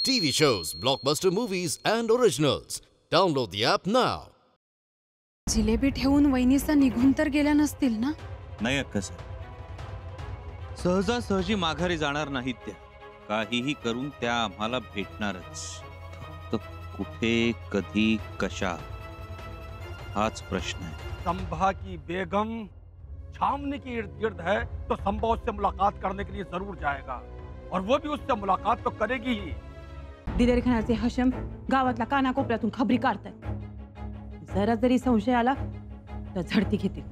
TV shows, blockbuster movies, and originals. Download the app now. Jalebi ठेवून वहिनीचा निघून तर गेल्या नसतील ना? नाही अक्का सर, सहजासहजी माघारी जाणार नाहीत त्या. काहीही करून त्या आम्हाला भेटणारच. फक्त कुठे, कधी, कशा, हाच प्रश्न है. संभा की बेगम छावनी के इर्द गिर्द है तो संभा उससे मुलाकात करने के लिए जरूर जाएगा और वो भी उससे मुलाकात तो करेगी ही. दिलेर खानाचे हशम गावातला कानाकोपऱ्यातून खबरी काढतात. जरा जरी संशय आला तर झडती घेतील.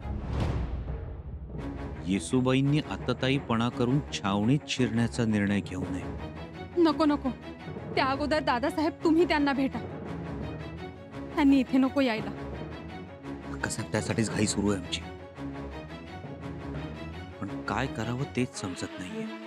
येसूबाईंनी आतताईपणा करून छावणीत शिरण्याचा निर्णय घेऊ नये. नको नको, त्या अगोदर दादासाहेब तुम्ही त्यांना भेटा. त्यांनी इथे नको यायला. कसं त्यासाठीच घाई सुरू आहे आमची, पण काय करावं तेच समजत नाहीये.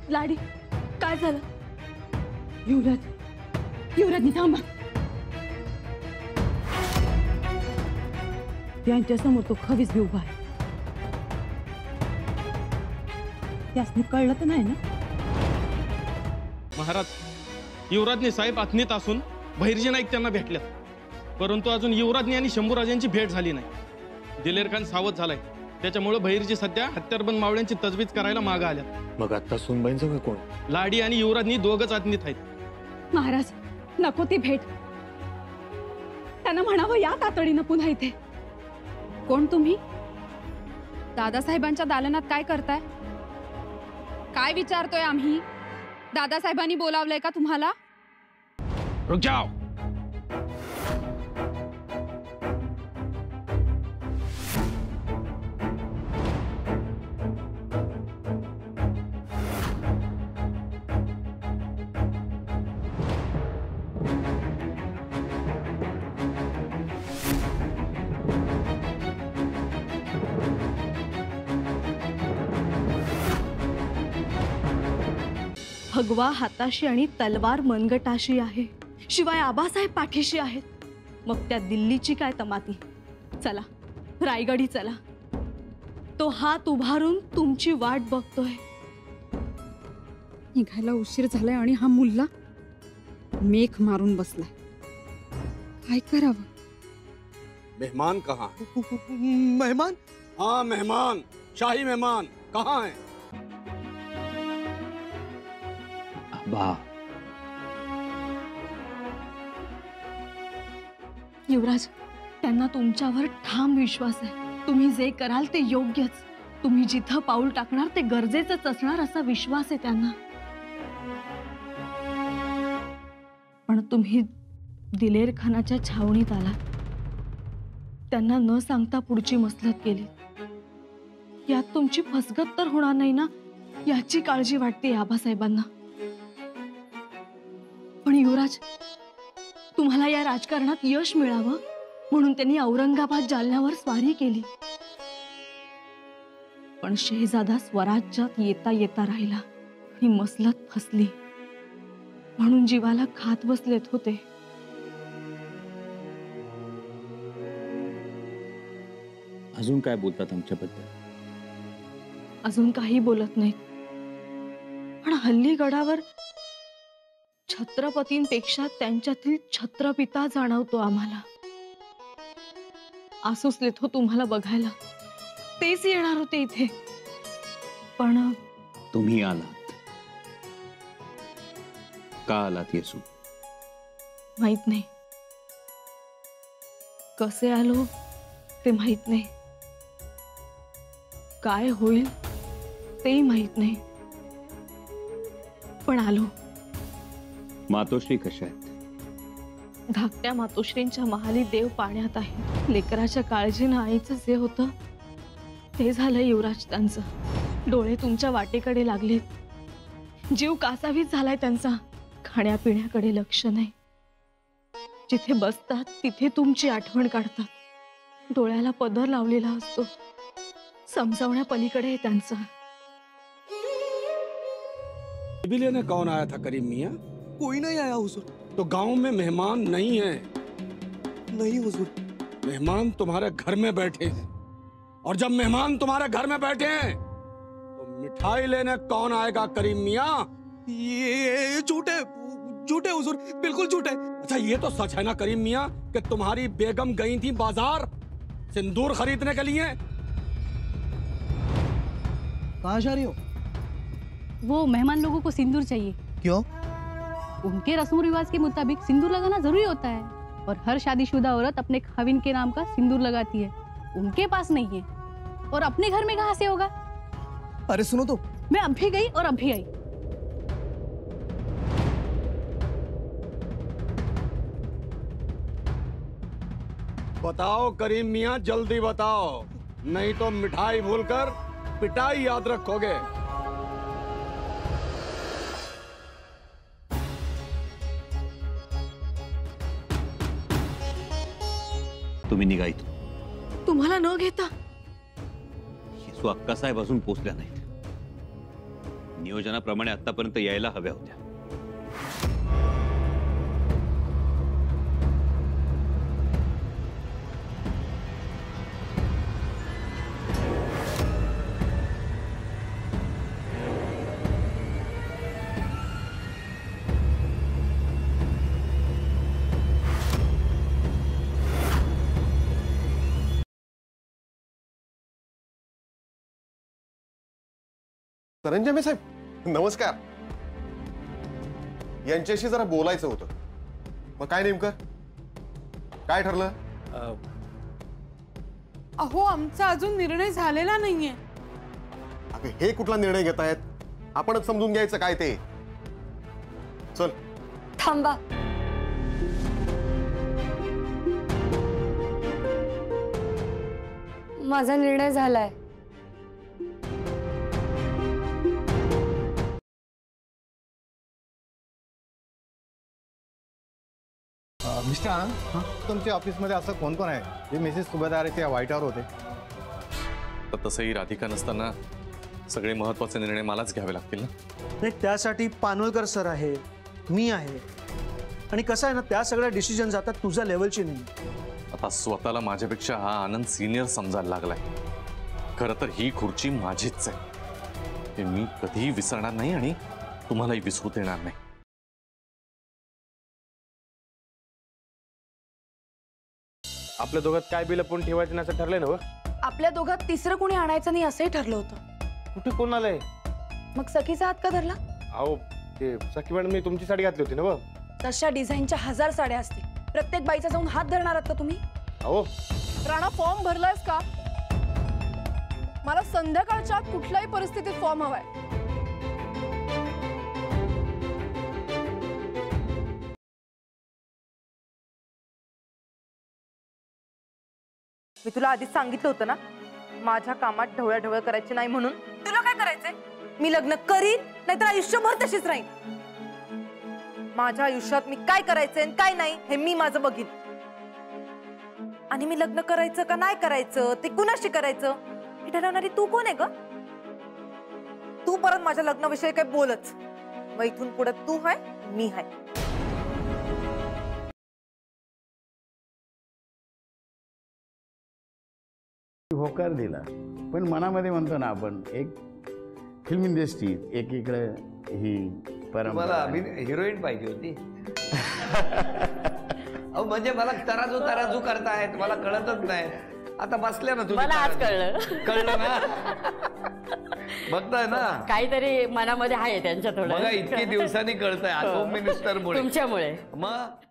लाडी, काय झालं? युवराज थांबा. त्यांच्या समोर तो खवीस बी उभा आहे. त्यासनी कळलं तर नाही ना? महाराज, युवराजने साहेब आत्मीत असून भैरजी नाईक त्यांना भेटल्यात, परंतु अजून युवराजने आणि शंभूराजांची भेट झाली नाही. दिलेर खान सावध झालाय, त्याच्यामुळे भैरजी सध्या हत्यारबंद मावळ्यांची तजवीज करायला मागे आल्या. मग आता सुनबाईंचं कोण? लाडी आणि युवराजनी दोघच आत्मीत आहेत. महाराज, नको ती भेट. त्यांना म्हणावं या तातडीनं पुन्हा इथे. कोण तुम्ही? दादासाहेबांच्या दालनात काय करताय? काय विचारतोय आम्ही? दादासाहेबांनी बोलावलंय का तुम्हाला? रुक जाओ. भगवा हाताशी आणि तलवार मनगटाशी आहे, शिवाय आबासाहेब पाठीशी आहेत. मग त्या दिल्लीची काय तमाती? चला रायगडी चला. तो हात उभारून तुमची वाट बघतोय. निघायला उशीर झालाय आणि हा मुल्ला मेख मारून बसलाय. काय करावं? मेहमान कहाँ? मेहमान? हाँ मेहमान, शाही मेहमान कहाँ है? बा, युवराज, त्यांना तुमच्यावर ठाम विश्वास आहे. तुम्ही जे कराल ते योग्यच. तुम्ही जिथं पाऊल टाकणार ते गरजेचंच असणार असा विश्वास आहे त्यांना. पण तुम्ही दिलेर खानाच्या छावणीत आलात. त्यांना न सांगता पुढची मसलत केली. यात तुमची फसगत तर होणार नाही ना, याची काळजी वाटते आबासाहेबांना. पण युवराज, तुम्हाला या राजकारणात यश मिळावं म्हणून त्यांनी औरंगाबाद जालन्यावर स्वारी केली. पण शहजादा स्वराज्यात येता येता राहिला आणि मसलत फसली म्हणून जीवाला घात बसलेत होते. अजून काय बोलतात आमच्याबद्दल? अजून काही बोलत नाहीत. पण हल्ली गडावर छत्रपतींपेक्षा त्यांच्यातील छत्रपिता जाणवतो आम्हाला. आसुसलेत हो तुम्हाला बघायला. तेच येणार होते इथे, पण तुम्ही आलात. का आलात येसू? माहित नाही. कसे आलो ते माहित नाही, काय होईल तेही माहित नाही, पण आलो. मातोश्री कशा आहेत? धाकट्या मातोश्रींच्या महाली देव पाण्यात आहे. लेकराच्या काळजीनं आईचं जे होतं ते झालं युवराज त्यांचं. डोळे तुमच्या वाटेकडे लागलेत, जीव कासावीस झालाय त्यांचा. खाण्यापिण्याकडे लक्ष नाही, जिथे बसतात तिथे तुमची आठवण काढतात. डोळ्याला पदर लावलेला असतो, समजावण्या पलीकडे आहे त्यांचं. लेने कौन आया था करीम मियाँ? कोई नहीं आया हुजूर. तो गांव में मेहमान नहीं है? नहीं हुजूर. मेहमान तुम्हारे घर में बैठे हैं, और जब मेहमान तुम्हारे घर में बैठे हैं तो मिठाई लेने कौन आएगा करीम मियाँ? ये झूठे झूठे हुजूर, बिल्कुल झूठे. अच्छा ये तो सच है ना करीम मियाँ कि तुम्हारी बेगम गई थी बाजार सिंदूर खरीदने के लिए? कहाँ जा रही हो? वो मेहमान लोगों को सिंदूर चाहिए. क्यों? उनके रस्म रिवाज के मुताबिक सिंदूर लगाना जरूरी होता है, और हर शादीशुदा औरत अपने खाविन के नाम का सिंदूर लगाती है. उनके पास नहीं है, और अपने घर में कहाँ से होगा? अरे सुनो तो. मैं अभी गई और अभी आई. बताओ करीम मियाँ, जल्दी बताओ, नहीं तो मिठाई भूलकर पिटाई याद रखोगे. तुम्ही निघा इथून. तुम्हाला न घेता येसू अक्कासाहेब अजून पोचल्या नाहीत. नियोजनाप्रमाणे आतापर्यंत यायला हव्या होत्या. सरंजामे साहेब नमस्कार. यांच्याशी जरा बोलायचं होतं. मग काय नेमकं काय ठरलं? अहो आमचा अजून निर्णय झालेला नाहीये. अगं हे कुठला निर्णय घेतायत? आपणच समजून घ्यायचं काय ते. चल थांबा. माझा निर्णय झालाय. मिस्टर आनंद, तुमच्या ऑफिसमध्ये असं कोण कोण आहे जे मिसेस सुभेदार त्या व्हाईटवर होते? तर तसंही राधिका नसताना सगळे महत्त्वाचे निर्णय मलाच घ्यावे लागतील ना. नाही, त्यासाठी पानोळकर सर आहे, मी आहे, आणि कसं आहे ना, त्या सगळ्या डिसिजन आता तुझ्या लेवलची नाही. आता स्वतःला माझ्यापेक्षा हा आनंद सिनियर समजायला लागलाय. खरं तर ही खुर्ची माझीच आहे, हे मी कधीही विसरणार नाही आणि तुम्हालाही विसरू देणार नाही. आपल्या दोघात काय बी लपून ठेवायचं असं ठरलंय ना? आपल्या दोघात तिसरं कोणी आणायचं नाही असंही ठरलं होतं. कुठे कोण आलंय? मग सखीचा हात का धरला? अहो ते सखी मॅडम, मी तुमची साडी घातली होती ना. तशा डिझाईनच्या 1000 साड्या असतील, प्रत्येक बाईचा जाऊन हात धरणार आहात का तुम्ही? अहो राणा, फॉर्म भरलायस का? मला संध्याकाळच्या कुठल्याही परिस्थितीत फॉर्म हवाय. मी तुला आधीच सांगितलं होतं ना, माझ्या कामात ढवळाढवळ करायची नाही म्हणून. तुला काय करायचंय? मी लग्न करीन, नाहीतर आयुष्यभर तशीच राहीन. माझ्या आयुष्यात मी काय करायचंय काय नाही हे मी माझं बघीन. आणि मी लग्न करायचं का नाही करायचं ते कुणाशी करायचं हे ठरवणारी तू कोण आहे ग? तू परत माझ्या लग्नाविषयी काय बोलच. मग इथून पुढे तू हाय, मी हाय. होकार दिला, पण मनामध्ये म्हणतो ना आपण, एक फिल्म इंडस्ट्री एकीकडे ही परंपरा. हिरोईन पाहिजे होती. अहो म्हणजे मला तराजू तराजू करतायत, मला कळतच नाही. आता बसल्या ना तुम्ही. मला आज कळलं. कळलं ना? बघताय ना, काहीतरी मनामध्ये आहे त्यांच्या थोडं. बघा इतकी दिवसांनी कळतंय होम मिनिस्टर मुळे, तुमच्यामुळे. मग